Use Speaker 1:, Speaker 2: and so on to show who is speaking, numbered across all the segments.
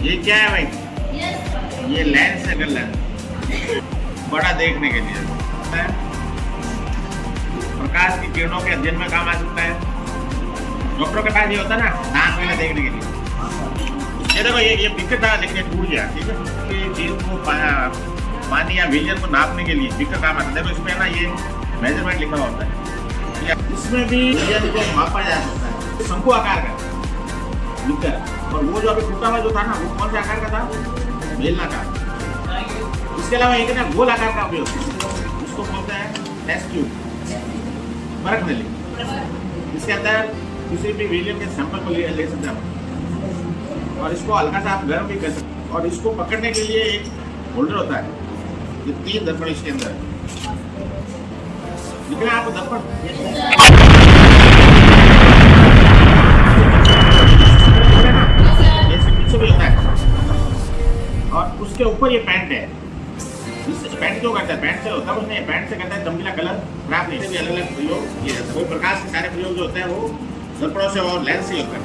Speaker 1: ये क्या है भाई? ये लेंस है, लेंस बड़ा देखने के लिए है। प्रकाश की किरणों के अध्ययन में काम आ सकता है। डॉक्टरों के पास ये होता है ना, नाक में देखने के लिए। ये देखो, ये बिक्कर था लेकिन ये टूट गया, ठीक है। ये चीज को पानी या विजन को नापने के लिए बिक्कर काम आता है। देखो इसमें ना ये मेजरमेंट लिखा हुआ होता है। इसमें भी विजन को मापा जा सकता है। शंकु आकार का बिक्कर, और वो जो अभी टूटा हुआ जो था ना, वो कौन से आकार का था? बेलनाकार। इसके अलावा एक ना गोल आकार का उपयोग, उसको बोलते हैं टेस्ट ट्यूब, बरक नली। इसके अंदर किसी भी विलियम के सैंपल को ले सकते हैं, और इसको हल्का सा आप गर्म भी कर सकते हैं। और इसको पकड़ने के लिए एक होल्डर होता है। ये 3 दर्पण इसके अंदर है। दिख रहा है आपको दर्पण? भी होता है, और उसके ऊपर ये पैंट है। इससे पैंट क्यों करता है? पैंट से होता कुछ नहीं, पैंट से करता है चमकीला कलर खराब नहीं। भी अलग अलग प्रयोग किए जाते हैं। कोई प्रकाश के सारे प्रयोग जो होते हैं वो दर्पणों से और लेंस से होते हैं।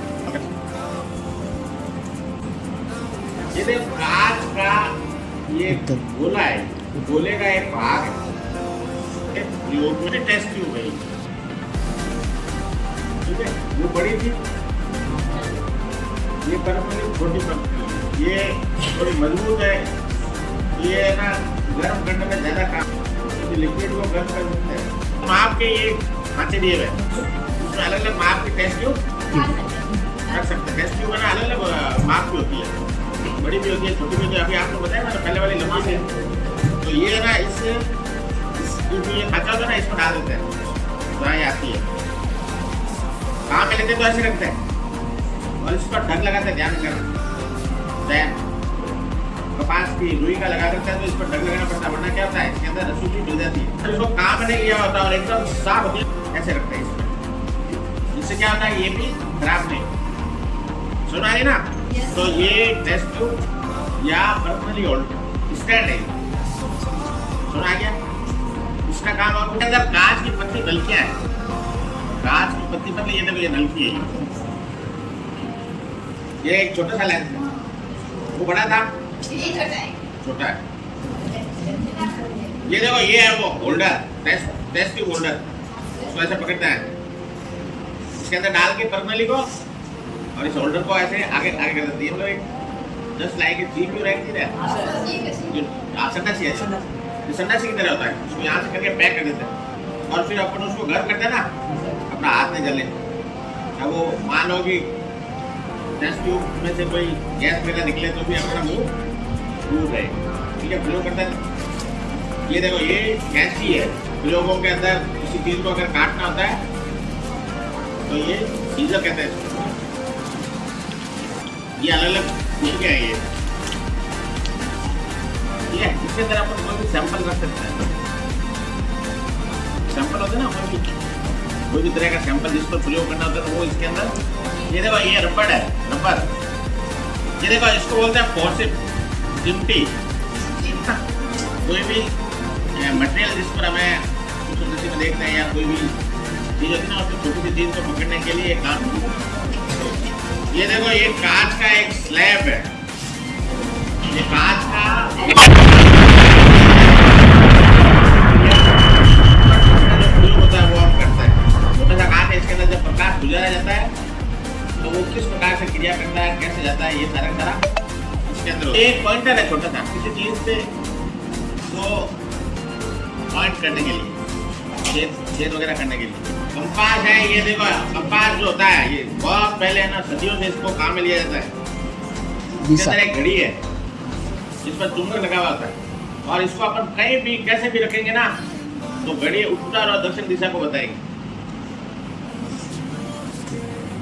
Speaker 1: ये देखो, कांच का ये गोला है, गोले का एक भाग है, प्रयोग में टेस्ट ट्यूब है, ठीक है। वो बड़ी थी, ये परमाणु छोटी परमाणु, ये थोड़ी मजबूत है। ये ना गर्म करने में ज्यादा काम, लिक्विड को गर्म कर सकते हैं। माप के ये खांचे दिए हुए, उसमें अलग अलग माप की टेस्ट ट्यूब रख सकते हैं। टेस्ट ट्यूब है ना, अलग अलग माप की होती है, बड़ी भी होती है, छोटी भी होती है। अभी आपको बताया ना, पहले वाली लंबी से, तो ये ना इससे ये खांचा होता है ना, इसमें डाल देते हैं, जहाँ ये आती है। कहाँ पे लेते तो ऐसे रखते हैं, और इस पर ढक लगाते हैं। ध्यान करना, कपास की रुई का लगा करता है तो इस पर ढक लगाना पड़ता है, वरना क्या होता है इसके अंदर रस्सी भी मिल जाती है। इसको काम नहीं लिया होता और एकदम साफ होती है, ऐसे रखते हैं इसमें। इससे क्या होता है, ये भी खराब नहीं। सुना है ना? तो ये टेस्ट ट्यूब या पर्सनली होल्ड स्टैंड है, सुना गया? इसका काम और अंदर कांच की पत्ती नलकियां है। कांच की पत्ती मतलब ये देखो, ये नलकी है। ये एक छोटा सा लेंस है, वो बड़ा था, छोटा है। ये देखो, ये है वो होल्डर, टेस्ट ट्यूब होल्डर। उसको ऐसे पकड़ता है, इसके अंदर डाल के पर्सनली को, और इस होल्डर को ऐसे आगे आगे कर देती है। मतलब एक जस्ट लाइक ए जीपीयू रहती है, आप सन्नासी है, ये सन्नासी की तरह होता है। उसको यहाँ से करके पैक कर देते हैं, और फिर अपन उसको गर्म करते हैं ना, अपना हाथ में जले। अब वो मान लो कि टेस्ट ट्यूब में से कोई गैस वगैरह निकले तो भी अपना मुंह दूर रहे, ठीक है। प्रयोग करता है, ये देखो, ये कैंची है। प्रयोगों के अंदर किसी चीज को अगर काटना होता है तो ये सीजर कहते हैं। ये अलग अलग चीजें हैं। ये इसके अंदर अपन कोई भी सैंपल रख सकते हैं। सैंपल होते हैं ना, कोई भी तरह का सैंपल जिस पर प्रयोग करना होता है तो वो इसके अंदर। ये देखो, ये रबड़ है, रबड़। ये देखो, इसको बोलते हैं फोर्सिप, चिमटी। कोई भी मटेरियल जिस पर हमें खूबसूरती में देखते हैं या कोई भी चीज होती है ना, उसको छोटी सी चीज को पकड़ने के लिए काम। ये देखो, ये कांच का एक स्लैब है। ये कांच का प्रयोग होता है, वो हम करते हैं। छोटा सा कांच है, इसके अंदर जब प्रकाश गुजारा जाता है तो वो किस प्रकार से क्रिया करता है, कैसे जाता है, ये सारा इसके अंदर। एक पॉइंटर है छोटा सा, किसी चीज पे वो पॉइंट करने के लिए, छेद वगैरह करने के लिए। कंपास है, ये देखो, कंपास जो होता है ये बहुत पहले है ना, सदियों से इसको काम में लिया जाता है। इसके अंदर एक घड़ी है, जिस पर चुंबक लगा हुआ होता है। और इसको अपन कहीं भी कैसे भी रखेंगे ना तो घड़ी उत्तर और दक्षिण दिशा को बताएगी।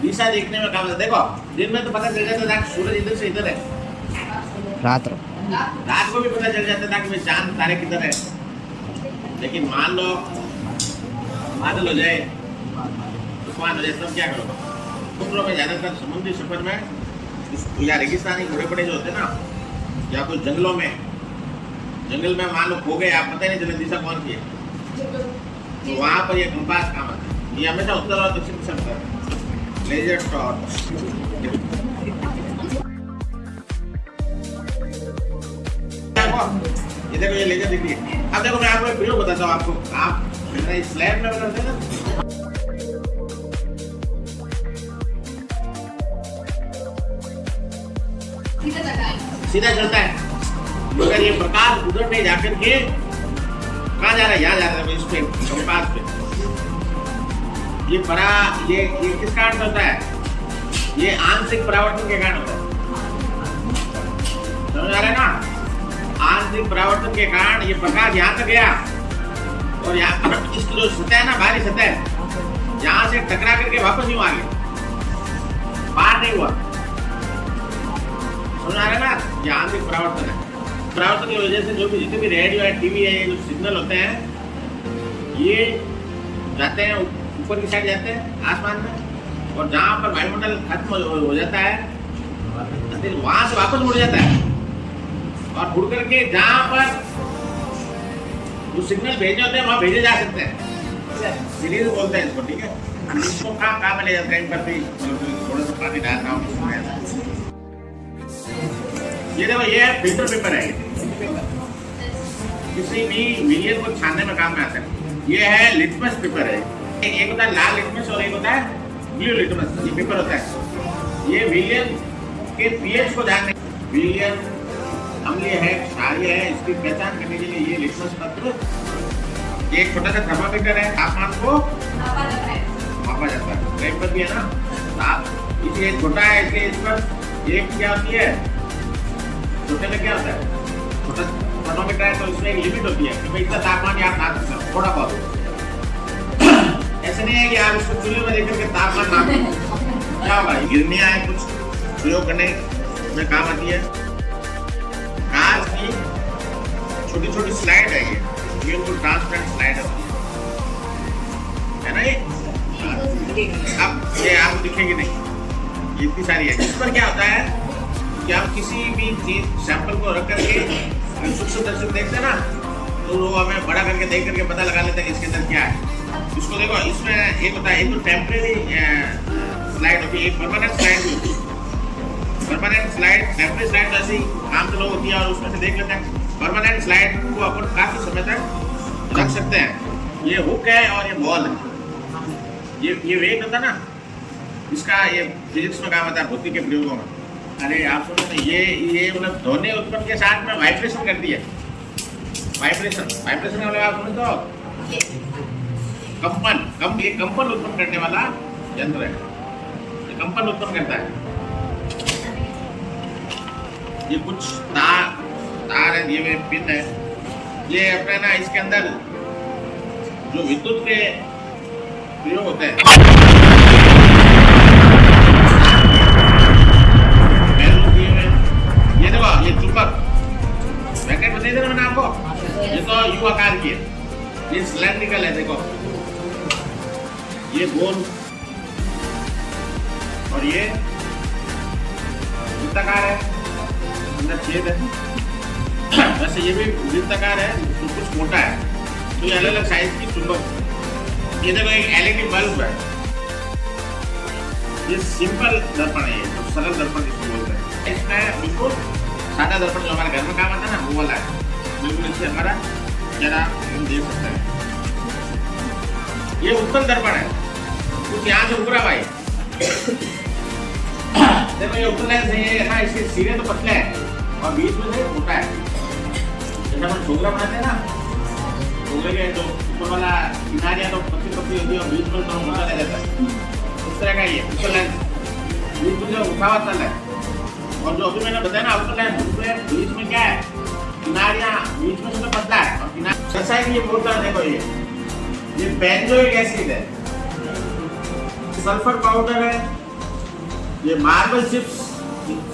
Speaker 1: दिशा देखने में काम है। देखो दिन में तो पता चल जाता था सूरज इधर से इधर है,
Speaker 2: रात
Speaker 1: को भी पता चल जाता था कि भाई चांद तारे किधर है। लेकिन मान लो बादल हो जाए, तूफान हो जाए, तब क्या करोगे? समुद्रों में ज्यादातर समुद्री सफर में या रेगिस्तानी घोड़े पड़े जो होते हैं ना, या कोई जंगलों में, जंगल में मान लो खो गए, आप पता ही नहीं चले दिशा कौन सी है, तो वहां पर ये कंपास काम आता है। ये हमेशा उत्तर और दक्षिण दिशा में लेजर टॉर्च। ये देखो ये लेजर दिख रही है। अब देखो मैं आपको एक प्रयोग बताता हूँ आपको। आप इस स्लैब में बनाते हैं ना, सीधा चलता है, मगर ये प्रकाश उधर नहीं जाकर के कहाँ जा रहा है? यहाँ जा रहा है इस पे कंपास पे। ये किस कारण होता है? ये आंशिक परावर्तन के कारण होता है। समझ आ रहा है ना? आंशिक परावर्तन के कारण ये प्रकाश यहाँ तक गया और यहाँ पर इसकी जो सतह है ना, बाहरी सतह, यहाँ से टकरा करके वापस यूं आ गया, पार नहीं हुआ। समझ आ रहा है ना? ये आंशिक परावर्तन है। परावर्तन की वजह से जो भी जितने भी रेडियो है, टीवी है, ये जो सिग्नल होते हैं ये जाते हैं ऊपर की साइड, जाते हैं आसमान में, और जहाँ पर वायुमंडल खत्म हो जाता है वहां से वापस मुड़ जाता है, और मुड़ करके जहाँ पर वो सिग्नल भेजने होते हैं वहां भेजे जा सकते हैं। सीरीज बोलते हैं इसको, ठीक है? इसको कहाँ में ले जाते हैं? पर भी थोड़ा सा पानी डालना हो। ये देखो ये फिल्टर पेपर है, किसी भी विलियन को छानने में काम में आता है। ये है लिटमस पेपर है। एक होता है लाल लिटमस और एक होता है ब्लू लिटमस। ये पेपर होता है, ये विलियन के पीएच को जानने, विलियन अम्लीय है, क्षारीय है, इसकी पहचान करने के लिए ये लिटमस पत्र, एक छोटा सा थर्मामीटर है, तापमान को मापा जाता है। पेपर भी है ना, इसलिए छोटा है, इसलिए इस पर एक क्या होती है, छोटे में क्या होता है, छोटा थर्मामीटर है तो इसमें एक लिमिट होती है कि भाई इतना तापमान आप ना सकते, थोड़ा बहुत। ऐसे नहीं है कि आप इसको चूल्हे में देख करके तापमान नाप क्या होगा। गिरनियाँ है, कुछ प्रयोग करने में काम आती है। कांच की छोटी छोटी स्लाइड है, ये बिल्कुल ट्रांसपेरेंट स्लाइड है ना ये। अब ये आपको दिखेगी नहीं, ये इतनी सारी है। इस पर क्या होता है कि आप किसी भी चीज सैंपल को रख करके सूक्ष्म दर्शक देखते हैं ना, तो वो हमें बड़ा करके देख करके पता लगा लेते हैं इसके अंदर क्या है। इसको देखो, इसमें एक होता है, एक तो टेम्परेरी स्लाइड होती है, एक परमानेंट स्लाइड होती है। परमानेंट स्लाइड, टेम्परेरी स्लाइड तो ऐसी आम तो लोग होती है और उसमें से देख लेते हैं। परमानेंट स्लाइड को अपन काफी समय तक रख सकते हैं। ये हुक है और ये बॉल है, ये वेट होता है ना, इसका ये फिजिक्स में काम आता है, बुद्धि के प्रयोगों में। अरे आप सुनो ना, ये मतलब ध्वनि उत्पन्न के साथ में वाइब्रेशन करती है। वाइब्रेशन का मतलब आप सुनो तो ये कंपन उत्पन्न करने वाला यंत्र है, ये कंपन उत्पन्न करता है। ये कुछ तार है, ये पिन है, ये अपने ना इसके अंदर जो विद्युत के प्रयोग होते हैं, ये देखो ये चुंबक रैकेट बताई था मैंने आपको, ये तो यू आकार की है, ये सिलेंड्रिकल है। देखो ये गोल और ये वृत्ताकार है, अंदर छेद है। वैसे ये भी वृत्ताकार है, तो कुछ मोटा है, तो ये अलग अलग साइज की चुंबक। ये देखो एक एलईडी बल्ब है, ये सिंपल दर्पण है, ये तो सरल दर्पण इसको बोलते हैं। इसमें बिल्कुल सादा दर्पण जो हमारे घर में काम आता है ना, वो वाला है, बिल्कुल इससे हमारा जरा हम देख सकते हैं। ये उत्तल दर्पण है, कुछ यहाँ से उभरा भाई। देखो ये उत्तल लेंस है, ये ना इसके सिरे तो पतले हैं और बीच में से मोटा है। जैसे हम ठोकरा बनाते हैं ना, ठोकरे के जो ऊपर वाला किनारियाँ तो पतली पतली होती है और बीच में तो मोटा रह जाता है, उस तरह का ये उत्तल लेंस। बीच में जो उठा हुआ तल है, और जो अभी मैंने बताया ना उत्तल लेंस, उसमें बीच में क्या है, किनारियां बीच में तो पतला है और किनारे जैसा है कि ये बोलता है, देखो ये बेंजोइक एसिड है, सल्फर पाउडर है, ये मार्बल चिप्स,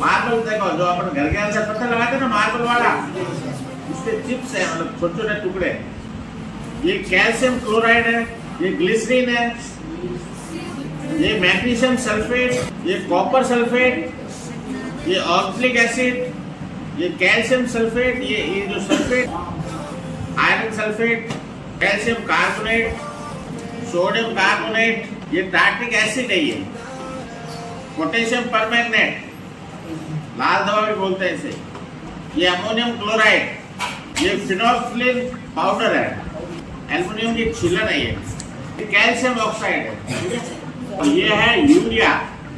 Speaker 1: मार्बल देखो जो अपन घर के अंदर पत्थर लगाते हैं ना मार्बल वाला, उसके चिप्स है, मतलब छोटे छोटे टुकड़े। ये कैल्शियम क्लोराइड है, ये ग्लिसरीन है, ये मैग्नीशियम सल्फेट, ये कॉपर सल्फेट, ये ऑक्सलिक एसिड, ये कैल्शियम सल्फेट, ये जो sulphate, iron sulphate, calcium carbonate, sodium carbonate, ये टार्टिक एसिड है, ये पोटेशियम परमैंगनेट, लाल दवा भी बोलते हैं इसे, ये अमोनियम क्लोराइड, ये फिनोल्फिन पाउडर है, एल्युमिनियम की छिलन है, ये कैल्शियम ऑक्साइड है, और ये है यूरिया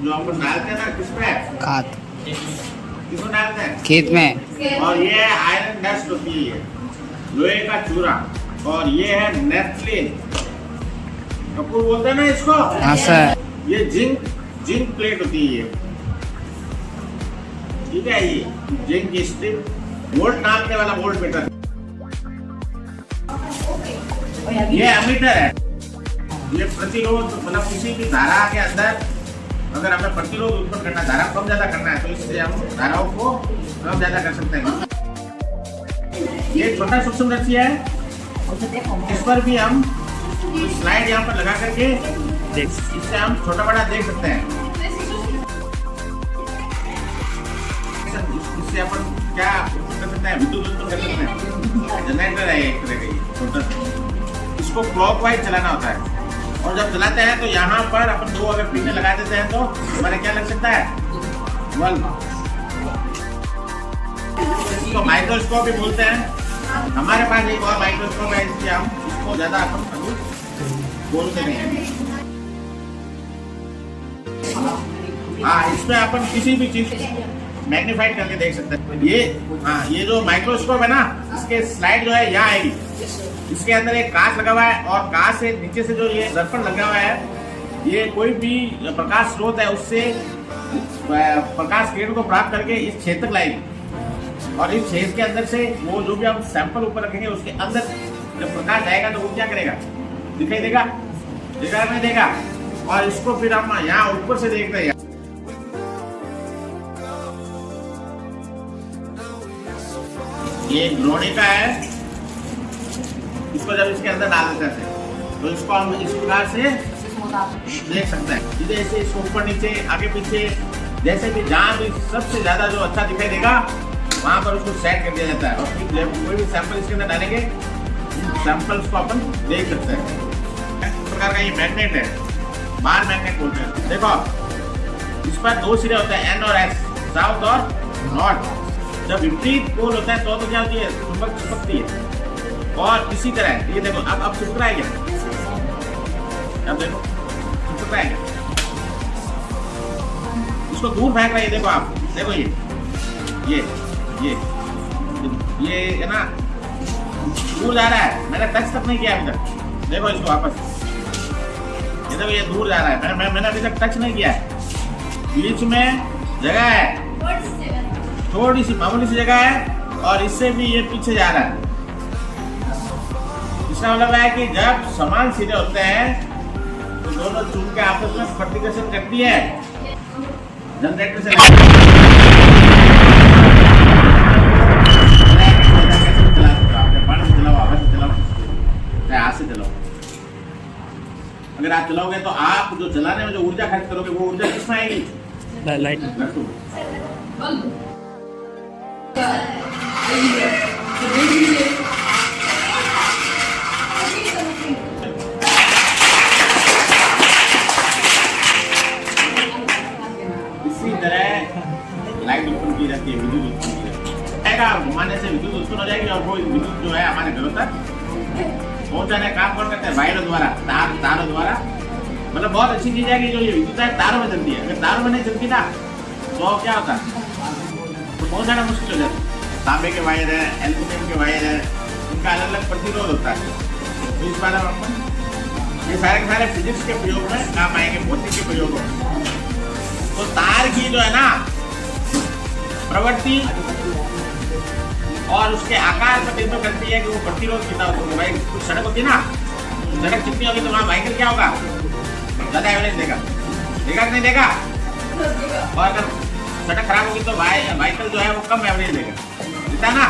Speaker 1: जो अपन डालते हैं ना किसमें,
Speaker 2: खाद
Speaker 1: किसमें डालते हैं,
Speaker 2: खेत में।
Speaker 1: और ये है आयरन डस्ट होती है, ये लोहे का चूरा, और ये है नेफ्थलीन, कपूर बोलते हैं ना इसको।
Speaker 2: हाँ सर।
Speaker 1: ये जिंक प्लेट होती है, ये ठीक है, ये जिंक की स्ट्रिप, वोल्ट नापने वाला वोल्ट मीटर, ये एमीटर है, ये प्रतिरोध, मतलब किसी भी धारा के अंदर अगर हमें प्रतिरोध उत्पन्न करना है, धारा कम ज्यादा करना है, तो इससे हम धाराओं को कम ज्यादा कर सकते हैं। ये छोटा सूक्ष्म रस्सी है, इस पर भी हम स्लाइड यहाँ पर लगा करके इससे हम छोटा बड़ा देख सकते हैं। इससे अपन क्या कर सकते हैं, विद्युत उत्पन्न कर सकते हैं। जनरेटर है एक तरह का, छोटा, इसको क्लॉकवाइज चलाना होता है, और जब चलाते हैं तो यहाँ पर अपन दो अगर पिने लगा देते हैं तो हमारे क्या लग सकता है, बल्ब। इसको माइक्रोस्कोप भी बोलते हैं। हमारे पास एक और माइक्रोस्कोप है, इसलिए हम इसको ज्यादा अपन कभी बोलते नहीं हैं। हाँ, इसमें अपन किसी भी चीज मैग्नीफाइड करके देख सकते हैं। ये जो माइक्रोस्कोप है ना, इसके स्लाइड जो है यहाँ आएगी, इसके अंदर एक कांच लगा हुआ है, और कांच से नीचे से जो ये दर्पण लगा हुआ है, ये कोई भी प्रकाश स्रोत है उससे प्रकाश किरण को प्राप्त करके इस छेद तक लाएगी, और इस छेद के अंदर से वो जो भी हम सैंपल ऊपर रखेंगे उसके अंदर जब प्रकाश जाएगा तो वो क्या करेगा, दिखाई देगा, दिखाई नहीं देगा, और इसको फिर हम यहाँ ऊपर से देख रहे हैं। ये द्रोणिका है, इसको जब इसके अंदर डाल देते हैं तो इसको हम इस प्रकार से देख सकते हैं, जैसे इसको ऊपर नीचे आगे पीछे, जैसे भी जहाँ भी सबसे ज्यादा जो अच्छा दिखाई देगा वहां पर उसको सेट कर दिया जाता है, और फिर कोई भी सैंपल इसके अंदर डालेंगे, सैंपल्स को अपन देख सकते हैं। इस प्रकार का ये मैग्नेट है, बार मैग्नेट बोलते हैं। देखो इस पर दो सिरे होते हैं, एन और एस, साउथ और नॉर्थ। जब विपरीत पोल होता है तो क्या होती है, चुंबक चिपकती है, और इसी तरह ये देखो अब चिपक रहा है क्या, अब देखो चिपक रहा है क्या, इसको दूर फेंक रहा है, देखो आप देखो ये है ना, दूर जा रहा है, मैंने टच तक नहीं किया अभी तक, देखो इसको वापस, ये देखो ये दूर जा रहा है, मैंने अभी तक टच नहीं किया है, बीच में जगह है, थोड़ी सी मामूली सी जगह है, और इससे भी ये पीछे जा रहा है। इसका मतलब है कि जब समान सिरे होते हैं तो दोनों चूम के आपस में प्रतिकर्षण करती है। जनरेटर से अगर आप चलाओगे तो आप जो चलाने में जो ऊर्जा खर्च करोगे वो ऊर्जा किसमें आएगी,
Speaker 2: लाइट।
Speaker 1: इसी तरह लाइट उत्पन्न की जाती है, विद्युत उत्पन्न की जाती है, घुमाने से विद्युत उत्पन्न हो जाएगी, और वो विद्युत जो है हमारे घरों तक पहुंचाने का काम करते हैं वायरों द्वारा, तारों द्वारा। मतलब बहुत अच्छी चीज है कि जो ये विद्युत है तारों में चलती है, अगर तारों में नहीं चलती ना तो क्या होता है, तो पहुंचाना मुश्किल हो जाता है। तांबे के वायर है, एल्युमिनियम के वायर है, उनका अलग अलग प्रतिरोध होता है। तो इस बारे में अपन ये सारे के सारे फिजिक्स के प्रयोग में काम आएंगे, भौतिक के प्रयोग में। तो तार की जो है ना प्रवृत्ति और उसके आकार पर निर्भर करती है कि वो प्रतिरोध कितना होगा। भाई कुछ सड़क होती है ना, सड़क जितनी होगी तो वहाँ व्हीकल क्या होगा, ज्यादा एवरेज देगा, देगा कि नहीं देगा। और अगर सड़क खराब होगी तो व्हीकल जो है वो कम एवरेज देगा, देता है ना।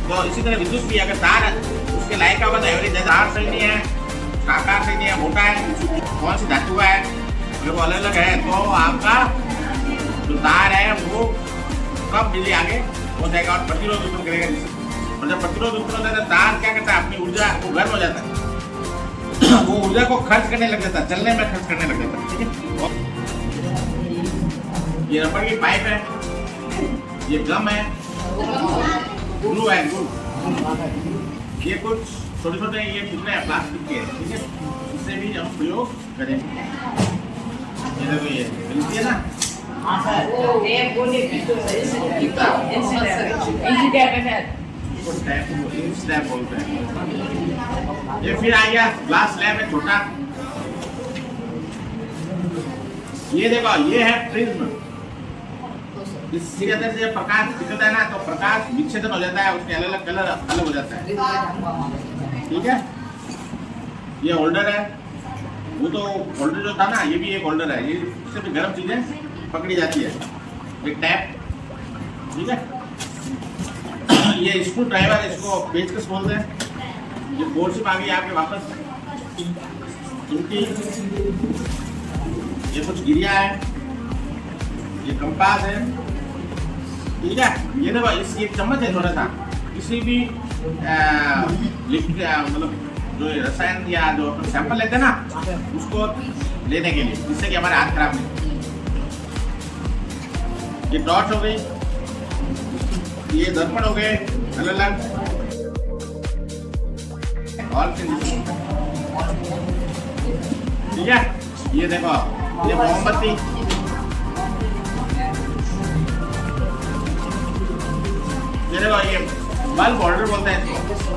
Speaker 1: तो इसी तरह विद्युत भी अगर तार उसके लायक का होगा तो एवरेज है। तार सही नहीं है, आकार सही नहीं है, मोटा है, कौन सी धातु है, वो अलग अलग है, तो आपका जो तार है वो कम बिजली आगे हो जाएगा और प्रतिरोध उत्पन्न करेगा। और जब प्रतिरोध उत्पन्न होता है तो तार क्या करता है, अपनी ऊर्जा को गर्म हो जाता है, वो ऊर्जा को खर्च करने लग जाता है, चलने में खर्च करने लग जाता है। ठीक है, ये रबड़ की पाइप है, ये गम है, ग्लू है, ग्लू। ये कुछ छोटे छोटे ये टुकड़े हैं प्लास्टिक के, ठीक है, इससे भी हम प्रयोग करेंगे। ये देखो ये मिलती है ना, स्लैब बोलते हैं। ये फिर आ गया ग्लास स्लैब है छोटा। ये देखो ये है प्रिज्म। इसके अंदर से प्रकाश निकलता है ना तो प्रकाश विच्छेदन हो जाता है, उसके अलग अलग कलर अलग हो जाता है। ठीक है, ये होल्डर है, वो तो होल्डर जो था ना ये भी एक होल्डर है, ये इससे भी गर्म चीजें पकड़ी जाती है। एक टैप, ठीक है, ये स्क्रू ड्राइवर, इसको पेचकस बोलते हैं। ये बोर्ड से आगे आपके वापस इनकी ये कुछ गिरिया है, ये कंपास है, ठीक है। ये देखो ये चम्मच है छोटा सा, किसी भी मतलब जो रसायन या जो अपन सैंपल लेते हैं ना उसको लेने के लिए, जिससे कि हमारे हाथ खराब नहीं। ये टॉर्च हो गई, ये दर्पण हो गए अलग अलग, और ठीक है। ये देखो ये मोमबत्ती, ये देखो ये बल्ब होल्डर बोलते हैं इसको।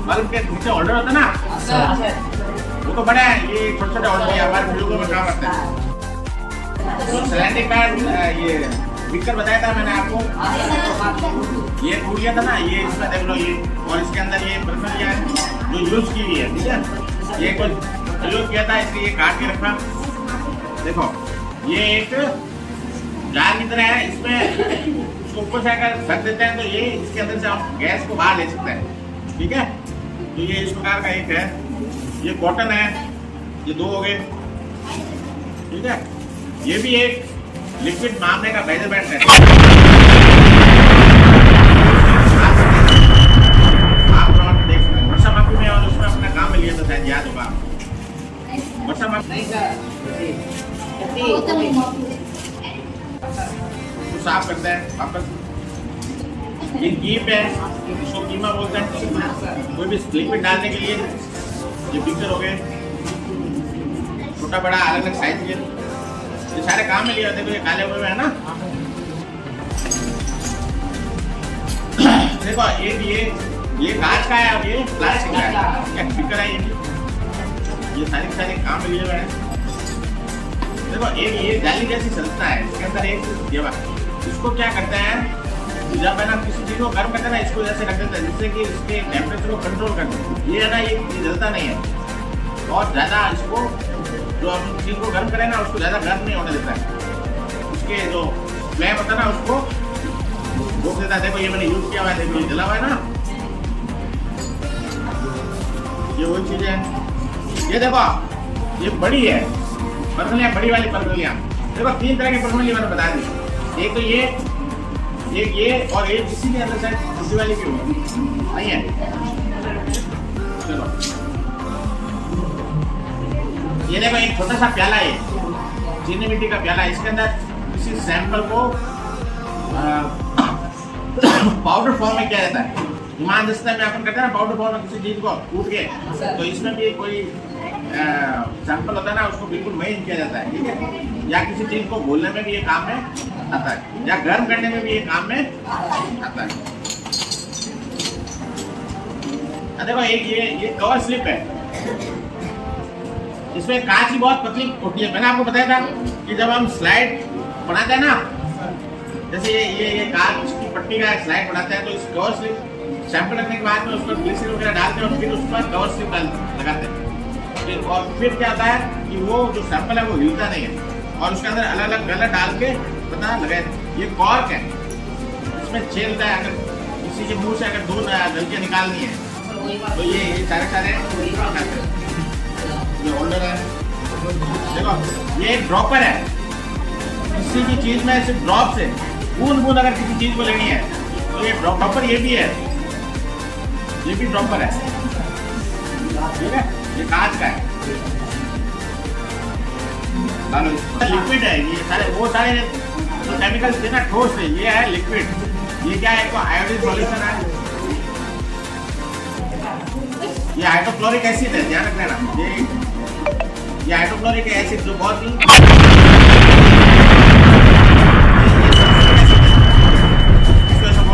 Speaker 1: बल्ब के नीचे होल्डर होता है ना, वो तो बड़ा है, ये छोटे छोटे होल्डर हमारे बुजुर्गों में काम करते हैं। सिलेंडर का ये पिक्चर बताया था मैंने आपको, ये टूट गया था ना, ये इसमें देख लो ये, और इसके अंदर ये प्रक्रिया है जो यूज की हुई है, ठीक है। ये कुछ प्रयोग किया था इसलिए ये काट के रखा। देखो ये एक जार की तरह है, इसमें उसको ऊपर से अगर रख देते हैं तो ये इसके अंदर से हम गैस को बाहर ले सकते हैं, ठीक है। तो ये इस प्रकार का एक है, ये कॉटन है, ये दो हो गए, ठीक है। ये भी एक लिक्विड मापने का मेजरमेंट है। आप देख सकते हैं वर्षा मापी में, और उसमें अपना काम में लिया था शायद, याद होगा वर्षा मापी साफ करते हैं वापस। ये कीप है, इसको कीमा बोलते हैं, कोई भी लिक्विड डालने के लिए। ये पिक्चर हो गए छोटा बड़ा अलग अलग साइज के, ये सारे काम में लिए होते हैं। ये काले हुए है ना, देखो ये कांच का है और ये प्लास्टिक का है, पिक्चर है। ये सारे काम में लिए हुए हैं। देखो ये जाली जैसी संरचना है, इसके अंदर एक ये इसको क्या करते हैं, जब है ना किसी चीज को गर्म करते हैं ना, इसको जैसे रख देते हैं जिससे कि इसके टेम्परेचर को कंट्रोल करते हैं। ये है ना, ये जलता नहीं है, और ज्यादा इसको जो हम चीज को गर्म करें ना उसको ज्यादा गर्म नहीं होने देता है। उसके जो फ्लेम होता है ना उसको रोक देता है। देखो ये मैंने यूज किया हुआ है, देखो ये जला हुआ है ना, ये वही चीज है। ये देखो ये बड़ी है परखलियां, बड़ी वाली परखलियां। देखो 3 तरह की परखलियां मैंने बता दी, एक तो ये, एक ये, और एक इसी के अंदर शायद दूसरी वाली भी होगी, नहीं है। चलो ये देखो एक छोटा सा प्याला है, चीनी मिट्टी का प्याला है, इसके अंदर किसी सैंपल को पाउडर फॉर्म में किया जाता है। ईमान दस्ता में अपन करते हैं ना पाउडर फॉर्म में किसी चीज को कूट के, तो इसमें भी कोई सैंपल होता है ना उसको बिल्कुल महीन किया जाता है, ठीक है। या किसी चीज को घोलने में भी ये काम में आता है, या गर्म करने में भी ये काम में आता है। देखो एक ये कवर स्लिप है, इसमें कांच की बहुत पतली होती है। मैंने आपको बताया था कि जब हम स्लाइड बनाते हैं ना, जैसे ये कांच की पट्टी का स्लाइड बनाते हैं तो इस कवर स्लिप सैंपल रखने के बाद में उस पर ग्लिसरीन वगैरह डालते हैं और फिर उस पर कवर स्लिप लगाते हैं। और फिर क्या होता है कि वो जो सैंपल है वो हिलता नहीं है और उसके अंदर अलग अलग कलर डाल के पता लगाए। ये कॉर्क है, इसमें छेलता है। अगर किसी के मुंह से अगर दूध गलतियाँ निकालनी है तो ये सारे ये होल्डर है। देखो ये एक ड्रॉपर है, किसी की चीज में सिर्फ ड्रॉप से बूंद अगर किसी चीज को लेनी है तो ये ड्रॉपर ये भी है, ये भी ड्रॉपर है, ठीक है। ये कांच का है, लिक्विड है। ये सारे वो सारे जो केमिकल्स थे ना ठोस है, ये है लिक्विड। ये क्या है, आयोडीन सॉल्यूशन है। ये हाइड्रोक्लोरिक एसिड है, ध्यान रखना। ये हाइड्रोक्लोरिक एसिड जो बहुत ही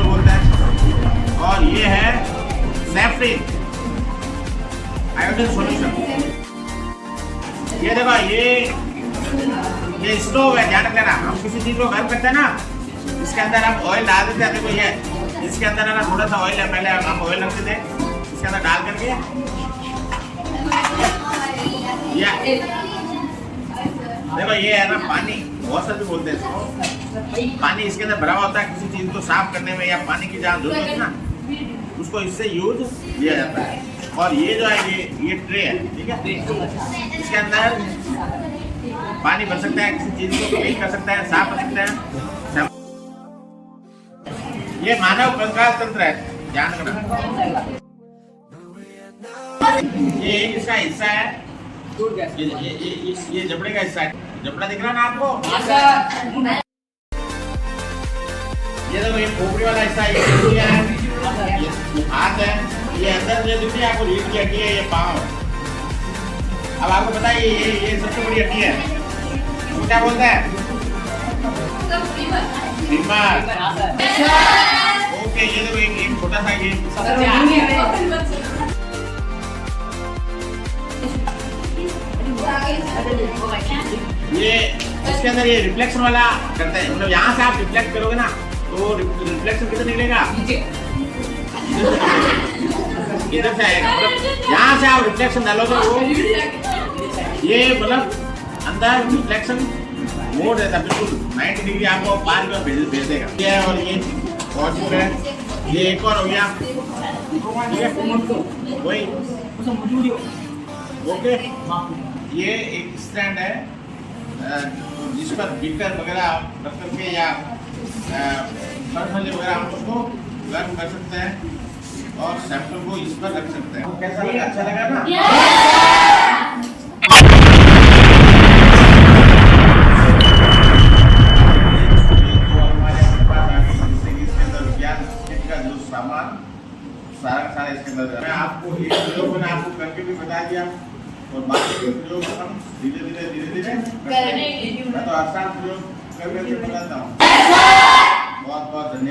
Speaker 1: बोलते हैं। और ये है सैफरीन आयोडीन सॉल्यूशन। ये देखो ये स्टोव है, ध्यान रखना। हम किसी चीज को गर्म करते हैं ना, इसके अंदर हम ऑयल डाल देते हैं। देखो ये इसके अंदर है ना थोड़ा सा ऑयल है, पहले हम ऑयल रखते थे, इसके अंदर डाल करके देखो ये है ना पानी, बहुत सारे बोलते हैं इसको। पानी इसके अंदर भरा हुआ होता है, किसी चीज को साफ करने में या पानी की जहाँ जरूरत है ना उसको इससे यूज किया जाता है। और ये जो है ये ट्रे है, ठीक है। इसके अंदर पानी भर सकता है, किसी चीज को क्लीन कर सकता है, साफ कर सकते हैं। ये मानव कंकाल तंत्र है, ध्यान रखना। ये इसका हिस्सा है, ये जबड़े का हिस्सा है। जबड़ा दिख रहा है ना आपको? ये देखो ये खोपड़ी वाला हिस्सा है, ये हाथ है। ये अंदर जो दिख रही है आपको रीढ़ की हड्डी है, ये पाँव। अब आपको पता है ये सबसे बड़ी हड्डी है, वो क्या बोलते हैं? फीमर। ओके, ये देखो एक छोटा सा ये इसके अंदर ये रिफ्लेक्शन वाला करता है। मतलब यहाँ से आप रिफ्लेक्ट करोगे ना तो रिफ्लेक्शन कितना निकलेगा? इधर से आएगा। मतलब यहाँ से आप रिफ्लेक्शन डालोगे वो ये मतलब अंदर रिफ्लेक्शन मोड रहता है, बिल्कुल 90 डिग्री आपको पार में भेज देगा। ये और ये पॉजिटिव है, ये एक और हो गया, वही ओके। ये एक स्टैंड है जिस पर बीकर वगैरह रख करके या वगैरह हम उसको गर्म कर सकते हैं और सैंपल को इस पर रख सकते हैं। कैसा लगा? अच्छा लगा ना? सामान सारा इसके अंदर। मैं आपको एक प्रयोग मैंने आपको करके भी बता दिया और बाकी के प्रयोग हम धीरे धीरे मैं तो आसान प्रयोग करके बताता हूँ। बहुत बहुत धन्यवाद।